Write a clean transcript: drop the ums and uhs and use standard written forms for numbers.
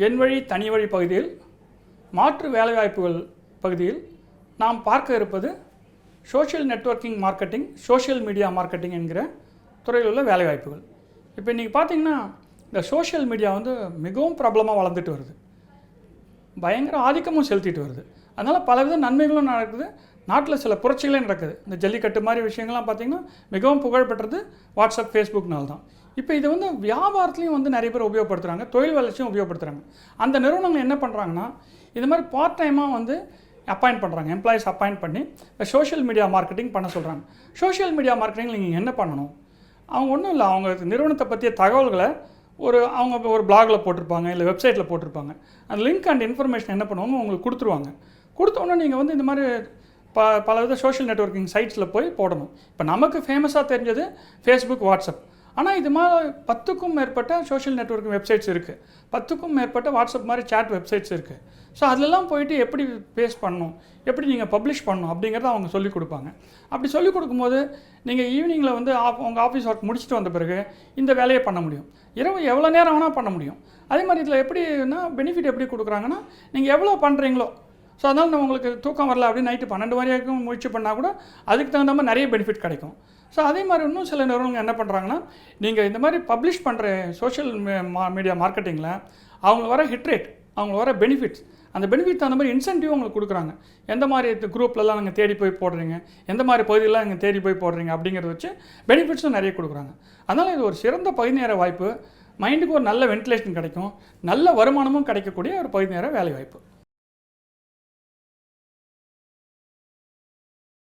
என் வழி தனி வழி பகுதியில் மாற்று வேலைவாய்ப்புகள் பகுதியில் நாம் பார்க்க இருப்பது social networking marketing, social media marketing என்கிற துறையில் உள்ள வேலைவாய்ப்புகள். இப்போ இன்றைக்கி பார்த்திங்கன்னா இந்த சோஷியல் மீடியா மிகவும் பிரபலமாக வளர்ந்துட்டு வருது, பயங்கர ஆதிக்கமும் செலுத்திட்டு வருது. அதனால் பலவித நன்மைகளும் நடக்குது, நாட்டில் சில புரட்சிகளே நடக்குது. இந்த ஜல்லிக்கட்டு மாதிரி விஷயங்கள்லாம் பார்த்திங்கன்னா மிகவும் புகழ்பெற்றது வாட்ஸ்அப், ஃபேஸ்புக்னால தான். இப்போ இது வியாபாரத்துலேயும் நிறைய பேர் உபயோகப்படுத்துகிறாங்க, தொழில் வளர்ச்சியும் உபயோகப்படுத்துகிறாங்க. அந்த நிறுவனங்கள் என்ன பண்ணுறாங்கன்னா இது மாதிரி பார்ட் டைமாக அப்பாயிண்ட் பண்ணுறாங்க, எம்ப்ளாயிஸ் அப்பாயிண்ட் பண்ணி சோஷியல் மீடியா மார்க்கெட்டிங் பண்ண சொல்கிறாங்க. சோஷியல் மீடியா மார்க்கெட்டிங்கில் நீங்கள் என்ன பண்ணணும், அவங்க ஒன்றும் இல்லை, அவங்க நிறுவனத்தை பற்றிய தகவல்களை அவங்க ஒரு பிளாகில் போட்டிருப்பாங்க, இல்லை வெப்சைட்டில் போட்டிருப்பாங்க. அந்த லிங்க் அண்ட் இன்ஃபர்மேஷன் என்ன பண்ணுவாங்க உங்களுக்கு கொடுத்துருவாங்க. கொடுத்தோன்னே நீங்கள் இந்த மாதிரி பலவித சோஷியல் நெட்வொர்க்கிங் சைட்ஸில் போய் போடணும். இப்போ நமக்கு ஃபேமஸாக தெரிஞ்சது ஃபேஸ்புக், வாட்ஸ்அப். ஆனால் இது மாதிரி 10க்கும் மேற்பட்ட சோஷியல் நெட்வொர்க்கிங் வெப்சைட்ஸ் இருக்குது, 10க்கும் மேற்பட்ட வாட்ஸ்அப் மாதிரி சேட் வெப்சைட்ஸ் இருக்குது. ஸோ அதிலெல்லாம் போயிட்டு எப்படி பேஸ்ட் பண்ணணும், எப்படி நீங்கள் பப்ளிஷ் பண்ணணும் அப்படிங்கிறத அவங்க சொல்லிக் கொடுப்பாங்க. அப்படி சொல்லிக் கொடுக்கும்போது நீங்கள் ஈவினிங்கில் உங்கள் ஆஃபீஸ் ஒர்க் முடிச்சுட்டு வந்த பிறகு இந்த வேலையை பண்ண முடியும். இரவு எவ்வளோ நேரம் வேணால் பண்ண முடியும். அதே மாதிரி இதில் எப்படின்னா பெனிஃபிட் எப்படி கொடுக்குறாங்கன்னா, நீங்கள் எவ்வளோ பண்ணுறீங்களோ, ஸோ அதனால் உங்களுக்கு தூக்கம் வரல அப்படின்னு நைட்டு 12 வரைக்கும் முயற்சி பண்ணால் கூட அதுக்கு தகுந்த மாதிரி நிறைய பெனிஃபிட் கிடைக்கும். ஸோ அதே மாதிரி இன்னும் சில நிறுவனங்கள் என்ன பண்ணுறாங்கன்னா, நீங்கள் இந்த மாதிரி பப்ளிஷ் பண்ணுற சோஷியல் மீடியா மார்க்கெட்டிங்கில் அவங்களுக்கு வர ஹிட் ரேட், அவங்களுக்கு வர பெனிஃபிட்ஸ், அந்த பெனிஃபிட் அந்த மாதிரி இன்சென்டிவ் உங்களுக்கு கொடுக்குறாங்க. எந்த மாதிரி குரூப்லலாம் நீங்கள் தேடி போய் போடுறீங்க, எந்த மாதிரி பகுதியெல்லாம் நீங்கள் தேடி போய் போடுறீங்க அப்படிங்கிறத வச்சு பெனிஃபிட்ஸும் நிறைய கொடுக்குறாங்க. அதனால் இது ஒரு சிறந்த பகுதி நேர வாய்ப்பு, மைண்டுக்கு ஒரு நல்ல வென்டிலேஷன் கிடைக்கும், நல்ல வருமானமும் கிடைக்கக்கூடிய ஒரு பகுதி நேர வேலை வாய்ப்பு.